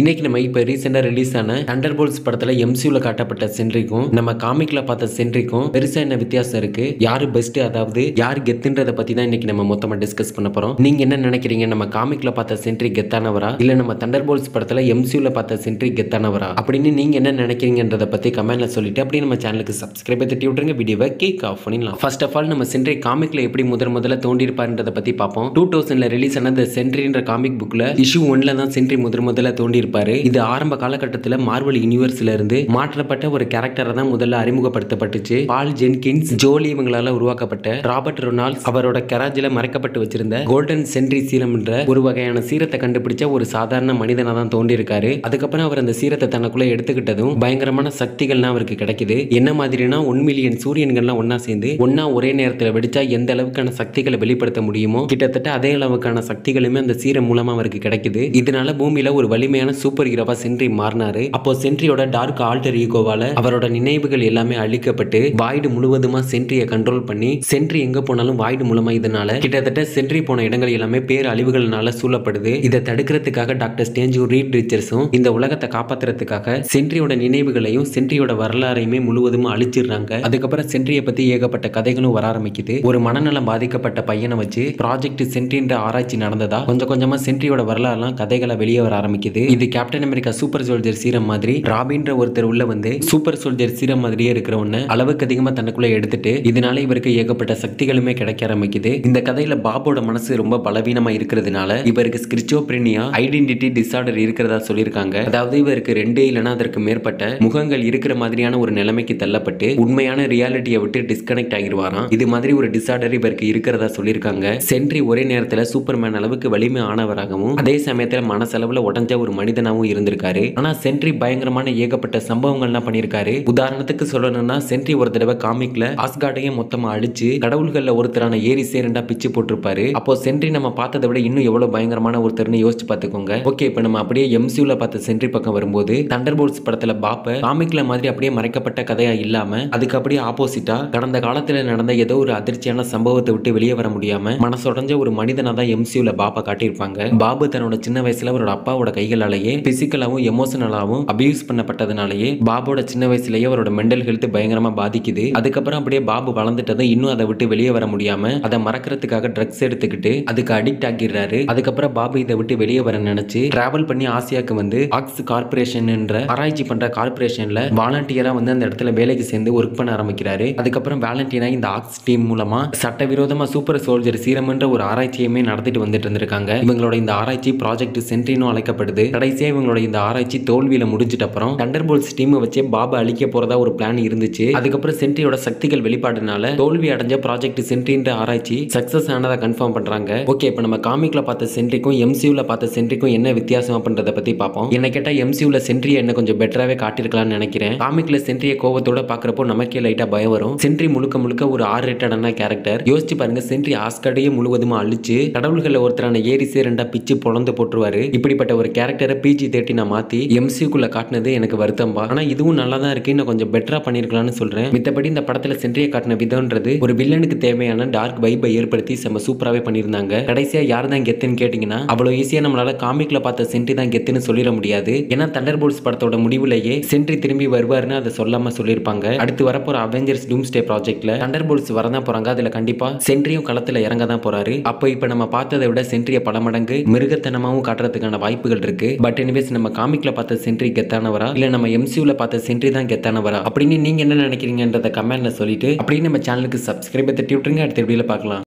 இன்னைக்கு நம்ம இப்ப ரீசெண்டா ரிலீஸ் ஆன தண்டர்போல்ட்ஸ் படத்துல எம்சியூல காட்டப்பட்ட சென்ட்ரிக்கும் நம்ம காமிக்ல பார்த்த சென்ட்ரிக்கும் பெருசா என்ன வித்தியாசம் இருக்கு, யாரு பெஸ்ட், அதாவது யார் கெத்துன்றத பத்தி தான் இன்னைக்கு நம்ம மொத்தமா டிஸ்கஸ் பண்ண போறோம். நீங்க என்ன நினைக்கிறீங்க? நம்ம காமிக்ல பார்த்த சென்ட்ரி கெத்தானவரா இல்ல நம்ம தண்டர்போல்ட்ஸ் படத்துல எம்சியூல பார்த்த சென்ட்ரி கெத்தானவரா அப்படின்னு நீங்க என்ன நினைக்கிறீங்கன்றத பத்தி கமெண்ட்ல சொல்லிட்டு அப்படியே நம்ம சேனலுக்கு சப்ஸ்கிரைப் தட்டி விட்டுருங்க. வீடியோவை கேக் ஆஃப் பண்ணிடலாம். ஃபர்ஸ்ட் ஆஃப் ஆல் நம்ம சென்ட்ரி காமிக்ல எப்படி முதல்ல தோண்டி இருப்பாருன்றத பத்தி பார்ப்போம். 2000ல ரிலீஸ் ஆன தி சென்ட்ரின்ற காமிக் புக்ல இஷ்யூ 1ல தான் சென்ட்ரி முதல்ல தோண்டி இருப்பாரு. இது ஆரம்ப காலகட்டத்தில் மார்வல் யூனிவர்ஸ்ல இருந்து மாற்றப்பட்ட ஒரு கேரக்டரை தான் முதல்ல அறிமுகப்படுத்தப்பட்டுச்சு. பால் ஜென்கின்ஸ், ஜோலி இவங்களால உருவாக்கப்பட்ட ராபர்ட் ரொனால்ட்ஸ் அவரோட கராஜில மறைக்கப்பட்டு வச்சிருந்த கோல்டன் சென்ட்ரி சீரம் என்ற ஒரு வகையான சீரத்தை கண்டுபிடிச்ச ஒரு சாதாரண மனிதனா தான் தோண்டி இருக்காரு. அதுக்கப்புறம் அவர் அந்த சீரத்தை தனக்குள்ள எடுத்துக்கிட்டதும் பயங்கரமான சக்திகள்லாம் அவருக்கு கிடைக்குது. என்ன மாதிரினா 1 மில்லியன் சூரியன்கள்லாம் ஒன்னா சேர்ந்து ஒன்னா ஒரே நேரத்தில் வெடிச்சா எந்த அளவுக்கான சக்திகளை வெளிப்படுத்த முடியுமோ கிட்டத்தட்ட அதே அளவுக்கான சக்திகளுமே அந்த சீரம் மூலமா அவருக்கு கிடைக்குது. இதனால பூமியில ஒரு வலிமையான சூப்பர் ஹீரோவா சென்ட்ரி மாறினாரு. அப்போ சென்ட்ரியோட டார்க் ஆல்டர் ஈகோவால அவரோட நினைவுகள் எல்லாமே அழிக்கப்பட்டு வாய்டு முழுவதுமா சென்ட்ரியை கண்ட்ரோல் பண்ணி சென்ட்ரி எங்க போனாலும் வாய்டு மூலமா இதனால கிட்டத்தட்ட சென்ட்ரி போன இடங்கள் எல்லாமே பேர் அழிவுகள்னால சூழப்படுது. இதை தடுக்கிறதுக்காக டாக்டர் ஸ்டேஞ்சும் ரீட் ரிச்சர்ஸும் இந்த உலகத்தை காப்பாத்துறதுக்காக சென்ட்ரியோட நினைவுகளையும் சென்ட்ரியோட வரலாறையுமே முழுவதுமா அழிச்சிடுறாங்க. அதுக்கப்புறம் சென்ட்ரியை பத்தி ஏகப்பட்ட கதைகளும் வர ஆரம்பிக்குது. ஒரு மனநலம் பாதிக்கப்பட்ட பையனை வச்சு ப்ராஜெக்ட் சென்ட்ரின்ற ஆராய்ச்சி நடந்ததா கொஞ்சம் கொஞ்சமா சென்ட்ரியோட வரலாறுலாம் கதைகளை வெளியே வர ஆரம்பிக்குது. இது captain America super soldier serum மாதிரி ராபின்ற ஒருத்தர் உள்ள வந்து சூப்பர் சோல்ஜர் சீரம் மாதிரியே இருக்கிற ஒண்ணு அளவுக்கு அதிகமா தனக்குள்ள எடுத்துட்டு இதனால இவருக்கு ஏகப்பட்ட சக்திகளுமே கிடைக்க ஆரம்பிக்குது. இந்த கதையில பாபோட மனசு ரொம்ப பலவீனமா இருக்கிறதுனால இவருக்கு ஸ்கிரிச்சோப்ரினியா ஐடென்டிட்டி டிசார்டர் இருக்கிறதா சொல்லியிருக்காங்க. அதாவது இவருக்கு 2 இல்லைன்னா அதற்கு மேற்பட்ட முகங்கள் இருக்கிற மாதிரியான ஒரு நிலைமைக்கு தள்ளப்பட்டு உண்மையான ரியாலிட்டியை விட்டு டிஸ்கனெக்ட் ஆகிடுவாராம். இது மாதிரி ஒரு டிசார்டர் இவருக்கு இருக்கிறதா சொல்லியிருக்காங்க. சென்ட்ரி ஒரே நேரத்தில் சூப்பர்மேன் அளவுக்கு வலிமை ஆனவராகவும் அதே சமயத்தில் மனசளவுல உடஞ்ச ஒரு மனிதனாகவும் இருந்திருக்காரு. ஆனா சென்ட்ரி பயங்கரமான ஏகப்பட்ட சம்பவங்கள்லாம் பண்ணியிருக்காரு. உதாரணத்துக்கு சொல்லணும்னா சென்ட்ரி ஒரு தடவை காமிக்ல ஆஸ்கார்டையும் மொத்தமா அழிச்சு கடவுள்கள்ல ஒருத்தரான ஏரிஸே 2 பிச்சு போட்டிருப்பாரு. அப்போ சென்ட்ரி நம்ம பார்த்ததை விட இன்னும் எவ்வளவு பயங்கரமான ஒருத்தர்னு யோசிச்சு பார்த்துக்கோங்க. ஓகே, இப்போ நம்ம அப்படியே எம்சியூல பார்த்த சென்ட்ரி பக்கம் வரும்போது தண்டர்போல்ட்ஸ் படத்துல பாப்ப காமிக்ல மாதிரி அப்படியே மறைக்கப்பட்ட கதையா இல்லாம அதுக்கு அப்படியே ஆப்போசிட்டா கடந்த காலத்துல நடந்த ஏதோ ஒரு அதிர்ச்சியான சம்பவத்தை விட்டு வெளியே வர முடியாம மனசுடைஞ்ச ஒரு மனிதனா தான் எம்சியூல பாப்பா காட்டியிருப்பாங்க. பாபு தன்னோட சின்ன வயசுல அவரோட அப்பாவோட கைகளாலேயே பிசிக்கலாவும் எமோஷனலாவும் அபியூஸ் பண்ணப்பட்டதுனாலேயே பாபோட சின்ன வயசுலயே அவரோட மென்டல் ஹெல்த் பயங்கரமா பாதிக்குது. அதுக்கப்புறம் அப்படியே பாபு வளர்ந்துட்டதும் இன்னும் அதை விட்டு வெளியே வர முடியாம அதை மறக்கிறதுக்காக ட்ரக்ஸ் எடுத்துக்கிட்டு அதுக்கு அடிக்ட் ஆகிடுறாரு. அதுக்கப்புறம் பாபு இதை விட்டு வெளியே வர நினைச்சு டிராவல் பண்ணி ஆசியாக்கு வந்து ஆக்ஸ் கார்பரேஷன் என்ற ஆராய்ச்சி பண்ற கார்பரேஷன்ல வாலண்டியரா வந்து அந்த இடத்துல வேலைக்கு சேர்ந்து ஒர்க் பண்ண ஆரம்பிக்கிறாரு. அதுக்கப்புறம் வாலண்டியரா இந்த ஆக்ஸ் டீம் மூலமா சட்டவிரோதமா சூப்பர் சோல்ஜர் சீரம் என்ற ஒரு ஆராய்ச்சியுமே நடத்திட்டு வந்துட்டு இருந்திருக்காங்க. இவங்களோட இந்த ஆராய்ச்சி ப்ராஜெக்ட் சென்ட்ரினும் அழைக்கப்படுது. கடைசியா இவங்களோட இந்த ஆராய்ச்சி தோல்வியில முடிஞ்சிட்ட அப்புறம் தண்டர்போல்ட்ஸ் டீமை வச்சு பாபா அழிக்க போறதா ஒரு பிளான் இருந்துச்சு. அதுக்கப்புறம் சென்ட்ரியோட சக்திகள் வெளிப்பாடுனால தோல்வி அடைஞ்ச ப்ராஜெக்ட் சென்ட்ரின்ற ஆராய்ச்சி சக்சஸ் ஆனதா கன்ஃபார்ம் பண்றாங்க. ஓகே, இப்போ நம்ம காமிக்ல பார்த்த சென்ட்ரிக்கும் எம்சியூல பார்த்த சென்ட்ரிக்கும் என்ன வித்தியாசம் அப்படின்றத பத்தி பார்ப்போம். என்ன கேட்டா எம்சியூல சென்ட்ரி என்ன கொஞ்சம் பெட்டராவே காட்டியிருக்கலாம்னு நினைக்கிறேன். காமிக்ல சென்ட்ரியை கோவத்தோட பாக்குறப்போ நமக்கே லைட்டா பயம் வரும். சென்ட்ரி முழுக்க ஒரு R ரேட்டடான கேரக்டர். யோசிச்சு பாருங்க, சென்ட்ரி ஆஸ்கார்டையே முழுவதுமா அழிச்சு கடவுள்கள் ஒருத்தரான ஏரிஸே 2 பிச்சு பொழந்து போட்டுருவாரு. இப்படிப்பட்ட ஒரு கேரக்டரை PG-13 மாத்தி எம்சியூக்குள்ள காட்டினது எனக்கு வருத்தம்பா. ஆனா இதுவும் நல்லா தான் இருக்கு, இன்னும் கொஞ்சம் பெட்டரா பண்ணிருக்கலாம்னு சொல்றேன். மித்தபடி இந்த படத்துல சென்ட்ரியை காட்டின விதம்ன்றது ஒரு வில்லனுக்கு தேவையான டார்க் வைபை ஏற்படுத்தி செம்ம சூப்பராகவே பண்ணியிருந்தாங்க. கடைசியா யார் தான் கெத்துன்னு கேட்டீங்கன்னா அவ்வளவு ஈஸியா நம்மளால காமிக்ல பார்த்த சென்ட்ரி தான் கெத்துன்னு சொல்லிட முடியாது. ஏன்னா தண்டர்போல்ட்ஸ் படத்தோட முடிவுலேயே சென்ட்ரி திரும்பி வருவாருன்னு அதை சொல்லாம சொல்லியிருப்பாங்க. அடுத்து வரப்போற அவெஞ்சர்ஸ் டூம்ஸ்டே ப்ராஜெக்ட்ல தண்டர்போல்ட்ஸ் வரதான் போறாங்க. அதுல கண்டிப்பா சென்ட்ரியும் களத்துல இறங்க தான் போறாரு. அப்போ இப்ப நம்ம பார்த்ததை விட சென்ட்ரியை பல மடங்கு மிருகத்தனமாவும் காட்டுறதுக்கான வாய்ப்புகள் இருக்கு. பட் எனிவேஸ் நம்ம காமிக்ல பார்த்த சென்ட்ரி கெத்தானவரா இல்ல நம்ம எம்சியூல பார்த்த சென்ட்ரி தான் கெத்தானவரா அப்படின்னு நீங்க என்ன நினைக்கிறீங்கன்றத கமெண்ட்ல சொல்லிட்டு அப்படியே நம்ம சேனலுக்கு சப்ஸ்கிரைப் தட்டி விட்டுருங்க. அடுத்த வீடியோல பார்க்கலாம்.